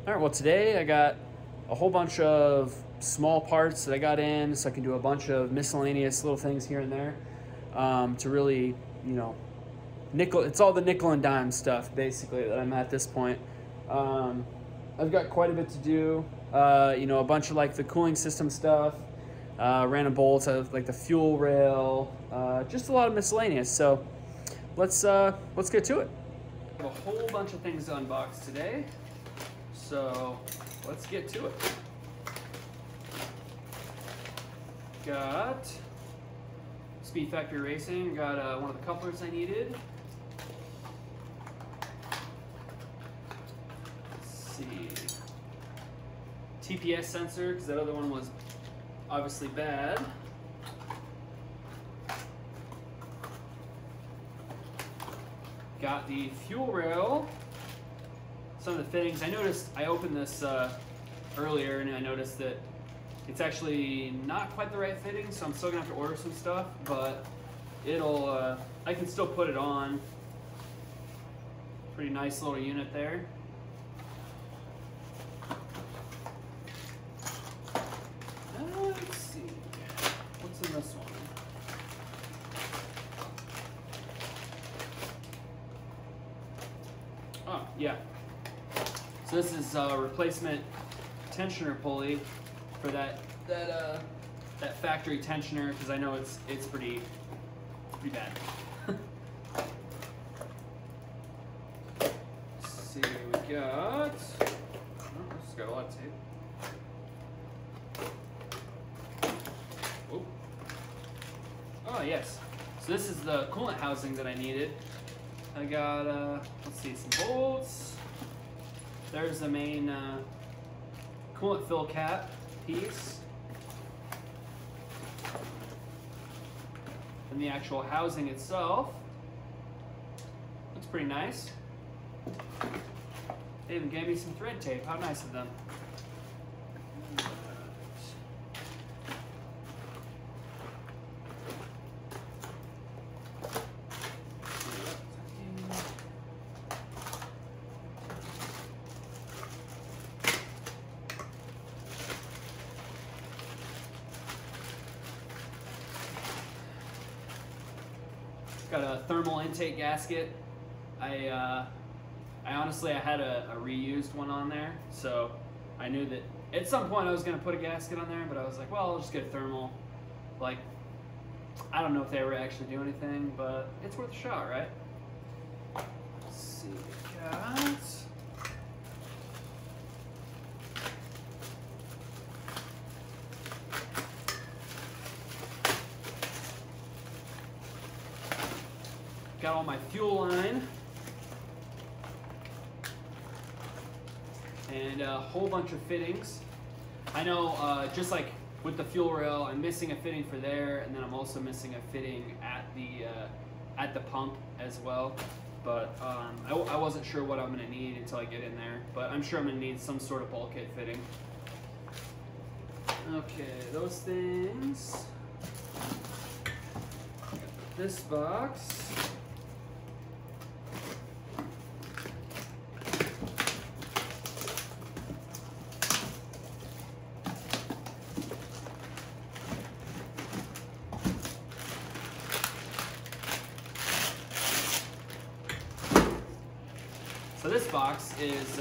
All right, well today I got a whole bunch of small parts that I got in so I can do a bunch of miscellaneous little things here and there to really, nickel. It's all the nickel and dime stuff basically that I'm at this point. I've got quite a bit to do, a bunch of like the cooling system stuff, random bolts, like the fuel rail, just a lot of miscellaneous. So let's get to it. I have a whole bunch of things to unbox today. So let's get to it. Got Speed Factory Racing, got one of the couplers I needed. Let's see. TPS sensor, because that other one was obviously bad. Got the fuel rail. Some of the fittings. I opened this earlier and I noticed that it's actually not quite the right fitting, so I'm still gonna have to order some stuff, but I can still put it on. Pretty nice little unit there. Let's see, what's in this one? Oh, yeah. So this is a replacement tensioner pulley for that factory tensioner, because I know it's pretty bad. Let's see, we got. Oh, this has got a lot of tape. Oh. Oh yes. So this is the coolant housing that I needed. I got let's see, some bolts. There's the main coolant fill cap piece. And the actual housing itself looks pretty nice. They even gave me some thread tape. How nice of them. Got a thermal intake gasket. I honestly had a reused one on there, so I knew that at some point I was gonna put a gasket on there, but I was like, well, I'll just get a thermal. Like, I don't know if they ever actually do anything, but it's worth a shot, right? Let's see, we got. Got all my fuel line and a whole bunch of fittings. I know just like with the fuel rail, I'm missing a fitting for there, and then I'm also missing a fitting at the pump as well. But I wasn't sure what I'm gonna need until I get in there, but I'm sure I'm gonna need some sort of bulkhead fitting. Okay, those things. This box. So this box is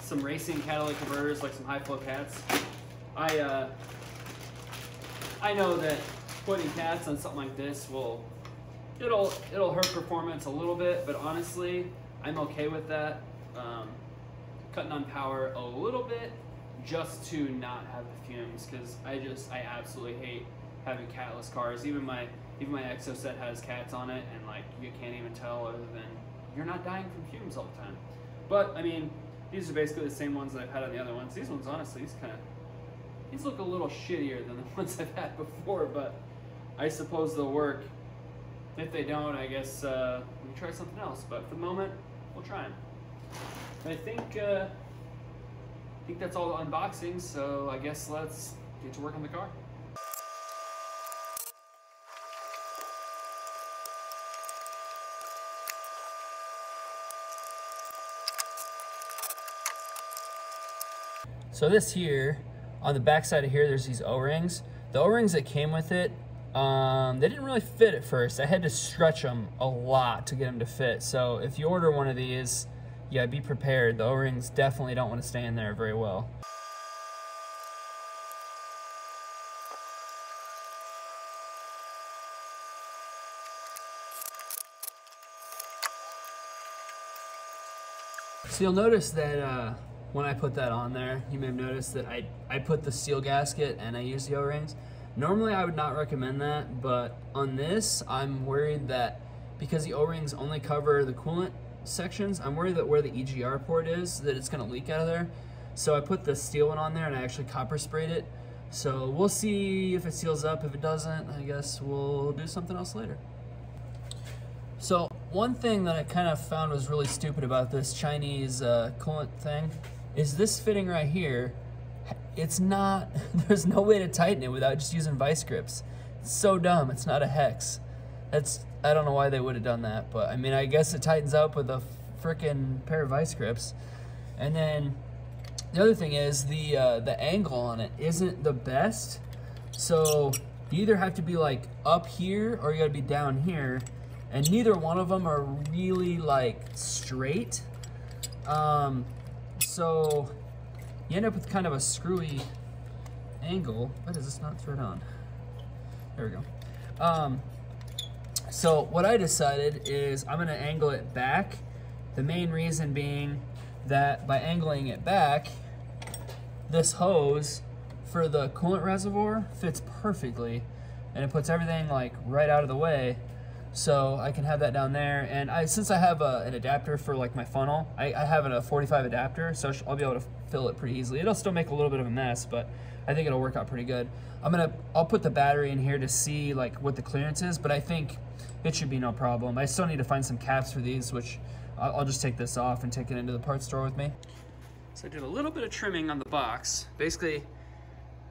some racing catalytic converters, like some high flow cats. I know that putting cats on something like this it'll hurt performance a little bit, but honestly, I'm okay with that. Cutting on power a little bit just to not have the fumes, because I absolutely hate having catless cars. Even my Exo set has cats on it, and like you can't even tell other than you're not dying from fumes all the time. But I mean, these are basically the same ones that I've had on the other ones. These ones, honestly, these look a little shittier than the ones I've had before, but I suppose they'll work. If they don't, I guess we can try something else. But for the moment, we'll try them. I think that's all the unboxing, so I guess let's get to work on the car. So this here, on the back side of here, there's these O-rings. The O-rings that came with it, they didn't really fit at first. I had to stretch them a lot to get them to fit. So if you order one of these, yeah, be prepared. The O-rings definitely don't want to stay in there very well. So you'll notice that when I put that on there, you may have noticed that I put the steel gasket and I use the O-rings. Normally I would not recommend that, but on this, I'm worried that because the O-rings only cover the coolant sections, I'm worried that where the EGR port is, that it's gonna leak out of there. So I put the steel one on there and I actually copper sprayed it. So we'll see if it seals up. If it doesn't, I guess we'll do something else later. So one thing that I kind of found was really stupid about this Chinese coolant thing is this fitting right here. It's not, there's no way to tighten it without just using vice grips. It's so dumb, it's not a hex. I don't know why they would have done that, but I mean, I guess it tightens up with a frickin' pair of vice grips. And then the other thing is the angle on it isn't the best. So you either have to be like up here or you gotta be down here. And neither one of them are really like straight. So you end up with kind of a screwy angle. Why does this not thread on? There we go. So what I decided is I'm gonna angle it back. The main reason being that by angling it back, this hose for the coolant reservoir fits perfectly and it puts everything like right out of the way. So I can have that down there, and since I have an adapter for like my funnel, I have a 45 adapter, so I'll be able to fill it pretty easily. It'll still make a little bit of a mess, but I think it'll work out pretty good. I'll put the battery in here to see like what the clearance is, but I think it should be no problem. I still need to find some caps for these, which I'll just take this off and take it into the parts store with me. So I did a little bit of trimming on the box. Basically,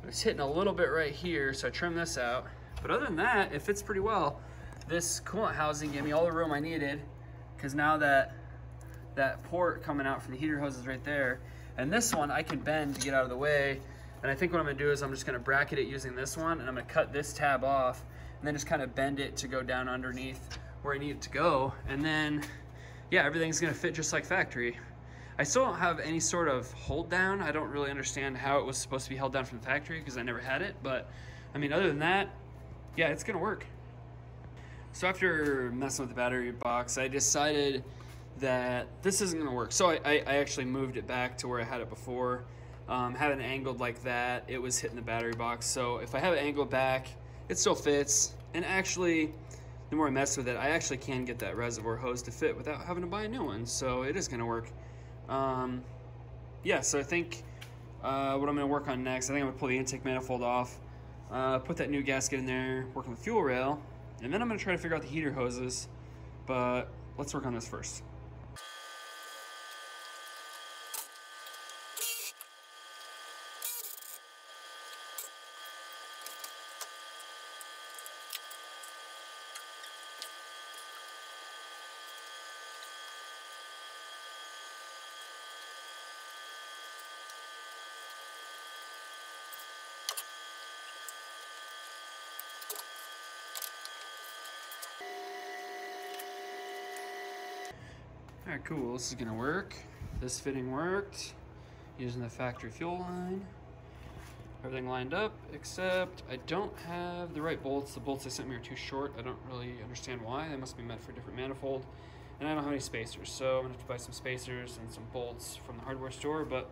it's hitting a little bit right here, so I trimmed this out. But other than that, it fits pretty well. This coolant housing gave me all the room I needed, because now that port coming out from the heater hose is right there, and this one I can bend to get out of the way. And I think what I'm gonna do is I'm just gonna bracket it using this one, and I'm gonna cut this tab off and then just kind of bend it to go down underneath where I need it to go. And then, yeah, everything's gonna fit just like factory. I still don't have any sort of hold down. I don't really understand how it was supposed to be held down from the factory because I never had it, but I mean, other than that, yeah, it's gonna work. So after messing with the battery box, I decided that this isn't gonna work. So I actually moved it back to where I had it before. Having it angled like that, it was hitting the battery box. So if I have it angled back, it still fits. And actually, the more I mess with it, I actually can get that reservoir hose to fit without having to buy a new one. So it is gonna work. Yeah, so I think what I'm gonna work on next, I think I'm gonna pull the intake manifold off, put that new gasket in there, work on the fuel rail, and then I'm gonna try to figure out the heater hoses, but let's work on this first. All right, cool, this is gonna work. This fitting worked, using the factory fuel line. Everything lined up, except I don't have the right bolts. The bolts they sent me are too short. I don't really understand why. They must be meant for a different manifold. And I don't have any spacers, so I'm gonna have to buy some spacers and some bolts from the hardware store, but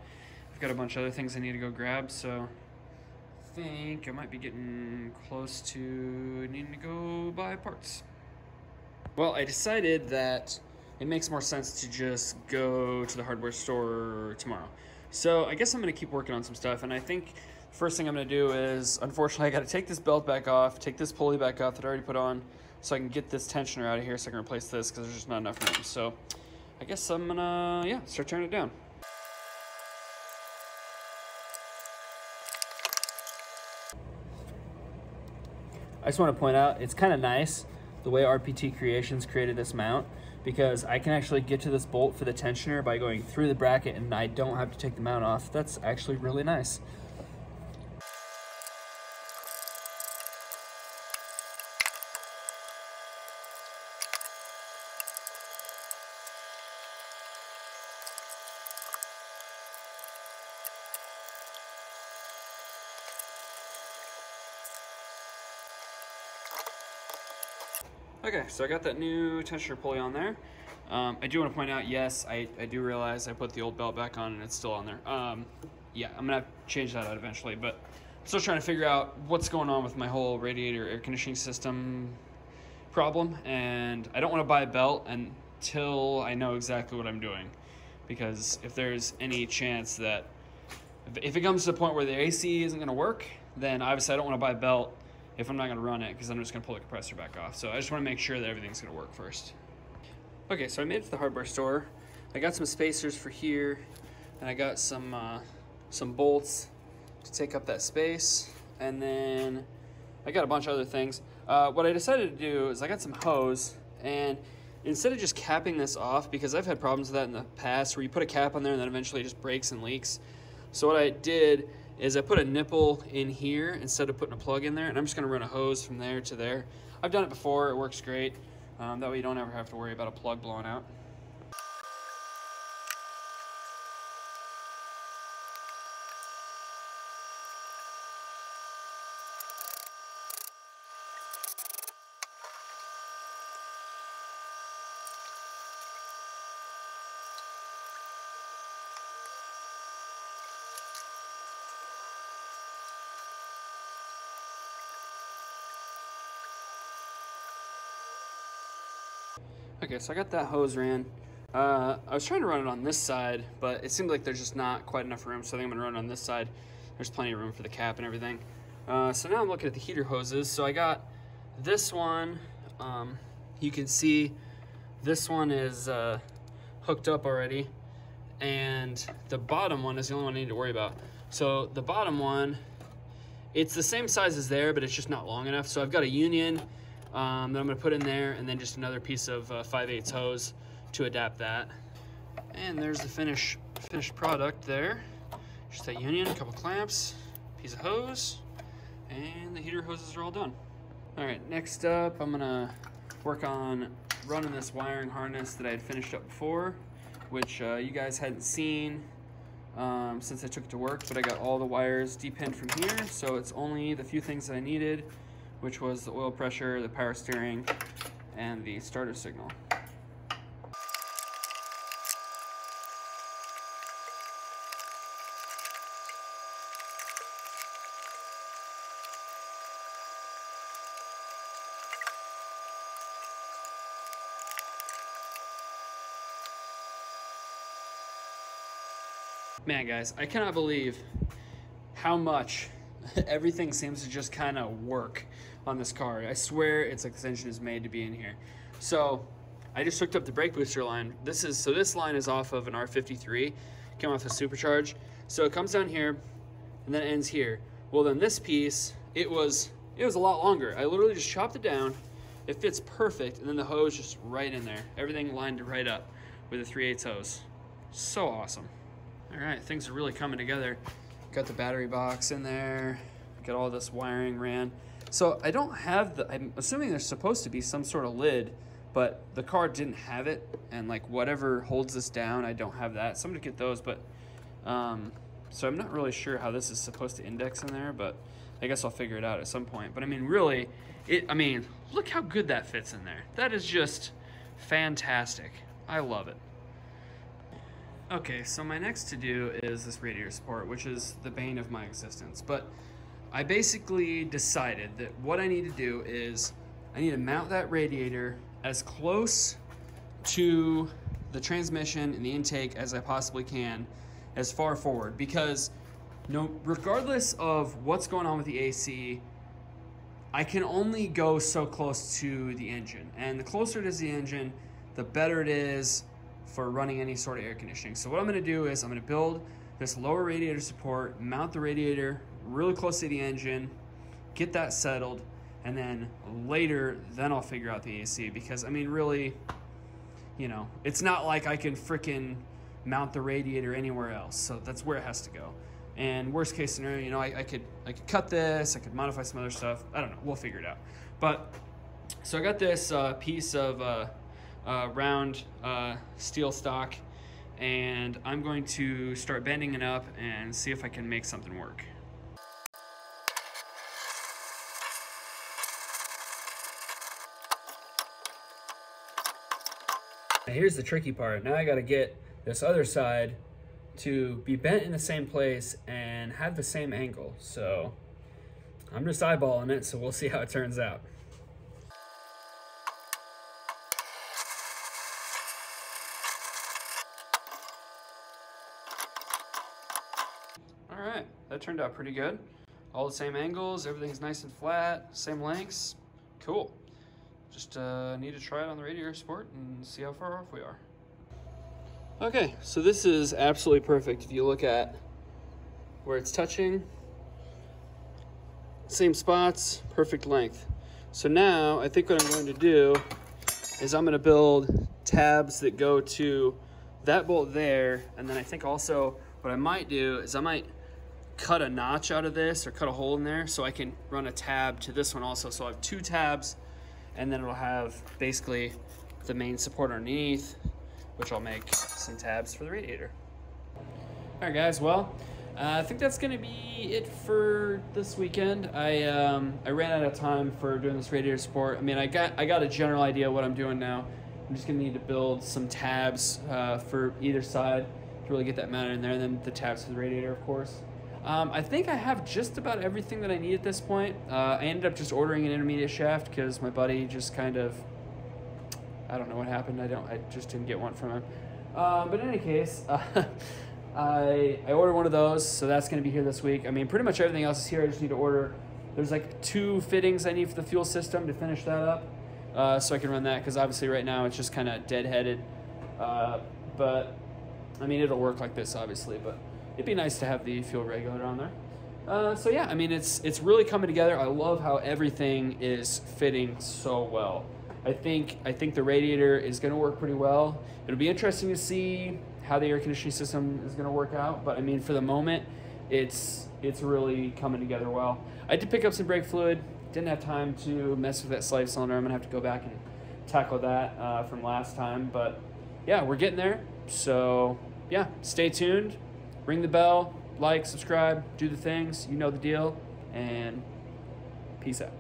I've got a bunch of other things I need to go grab, so I think I might be getting close to needing to go buy parts. Well, I decided that it makes more sense to just go to the hardware store tomorrow. So I guess I'm gonna keep working on some stuff, and I think the first thing I'm gonna do is, unfortunately, I gotta take this belt back off, take this pulley back off that I already put on, so I can get this tensioner out of here so I can replace this, because there's just not enough room. So I guess I'm gonna, yeah, start tearing it down. I just want to point out, it's kind of nice the way RPT Creations created this mount, because I can actually get to this bolt for the tensioner by going through the bracket and I don't have to take the mount off. That's actually really nice. Okay, so I got that new tensioner pulley on there. I do want to point out, yes, I do realize I put the old belt back on and it's still on there. Yeah, I'm gonna have to change that out eventually, but I'm still trying to figure out what's going on with my whole radiator air conditioning system problem, and I don't want to buy a belt until I know exactly what I'm doing, because if there's any chance that if it comes to the point where the AC isn't gonna work, then obviously I don't want to buy a belt if I'm not going to run it, because I'm just going to pull the compressor back off. So I just want to make sure that everything's going to work first. Okay, so I made it to the hardware store. I got some spacers for here, and I got some bolts to take up that space, and then I got a bunch of other things. What I decided to do is I got some hose, and instead of just capping this off, because I've had problems with that in the past, where you put a cap on there and then eventually it just breaks and leaks. So what I did is I put a nipple in here instead of putting a plug in there, and I'm just going to run a hose from there to there. I've done it before, it works great. That way you don't ever have to worry about a plug blowing out. Okay, so I got that hose ran. I was trying to run it on this side, but it seemed like there's just not quite enough room, so I think I'm gonna run it on this side. There's plenty of room for the cap and everything. So now I'm looking at the heater hoses. So I got this one. You can see this one is hooked up already, and the bottom one is the only one I need to worry about. So the bottom one, it's the same size as there, but it's just not long enough. So I've got a union that I'm going to put in there, and then just another piece of 5/8 hose to adapt that. And there's the finished product there. Just that union, a couple clamps, piece of hose, and the heater hoses are all done. All right, next up, I'm going to work on running this wiring harness that I had finished up before, which you guys hadn't seen since I took it to work, but I got all the wires depinned from here, so it's only the few things that I needed, which was the oil pressure, the power steering, and the starter signal. Man, guys, I cannot believe how much everything seems to just kind of work on this car. I swear it's like this engine is made to be in here. So I just hooked up the brake booster line. This line is off of an R53, came off a supercharge. So it comes down here and then it ends here. Well, then this piece, it was a lot longer. I literally just chopped it down. It fits perfect, and then the hose just right in there. Everything lined right up with a 3/8 hose. So awesome. All right, things are really coming together. Got the battery box in there. Got all this wiring ran. So I don't have I'm assuming there's supposed to be some sort of lid, but the car didn't have it, and like whatever holds this down, I don't have that. So I'm gonna get those, but so I'm not really sure how this is supposed to index in there, but I guess I'll figure it out at some point. But I mean, really, look how good that fits in there. That is just fantastic. I love it. Okay, so my next to do is this radiator support, which is the bane of my existence. But I basically decided that what I need to do is I need to mount that radiator as close to the transmission and the intake as I possibly can, as far forward, because regardless of what's going on with the AC, I can only go so close to the engine, and the closer it is to the engine, the better it is for running any sort of air conditioning. So what I'm going to do is I'm going to build this lower radiator support, mount the radiator really close to the engine, get that settled, and then later, then I'll figure out the AC, because I mean, really, you know, it's not like I can frickin' mount the radiator anywhere else. So that's where it has to go. And worst case scenario, you know, I could cut this, I could modify some other stuff. I don't know, we'll figure it out. But so I got this piece of round steel stock, and I'm going to start bending it up and see if I can make something work. Now here's the tricky part. Now I got to get this other side to be bent in the same place and have the same angle. So I'm just eyeballing it, so we'll see how it turns out. All right, that turned out pretty good. All the same angles, everything's nice and flat, same lengths. Cool. Just need to try it on the Radiator Support and see how far off we are. Okay, so this is absolutely perfect. If you look at where it's touching, same spots, perfect length. So now I think what I'm going to do is I'm going to build tabs that go to that bolt there, and then I think also what I might do is I might cut a notch out of this or cut a hole in there so I can run a tab to this one also. So I have 2 tabs, and then it'll have basically the main support underneath, which I'll make some tabs for the radiator. All right, guys, well, I think that's gonna be it for this weekend. I ran out of time for doing this radiator support. I mean, I got a general idea what I'm doing now. I'm just gonna need to build some tabs for either side to really get that mounted in there, and then the tabs for the radiator, of course. I think I have just about everything that I need at this point. I ended up just ordering an intermediate shaft because my buddy just kind of, I don't know what happened. I just didn't get one from him. But in any case, I ordered one of those, so that's going to be here this week. I mean, pretty much everything else is here. I just need to order. There's like 2 fittings I need for the fuel system to finish that up, so I can run that, because obviously right now it's just kind of deadheaded. But I mean, it'll work like this, obviously, but it'd be nice to have the fuel regulator on there. So yeah, I mean, it's really coming together. I love how everything is fitting so well. I think the radiator is going to work pretty well. It'll be interesting to see how the air conditioning system is going to work out. But I mean, for the moment, it's really coming together well. I did pick up some brake fluid. Didn't have time to mess with that slave cylinder. I'm going to have to go back and tackle that from last time. But yeah, we're getting there. So yeah, stay tuned. Ring the bell, like, subscribe, do the things. You know the deal. And peace out.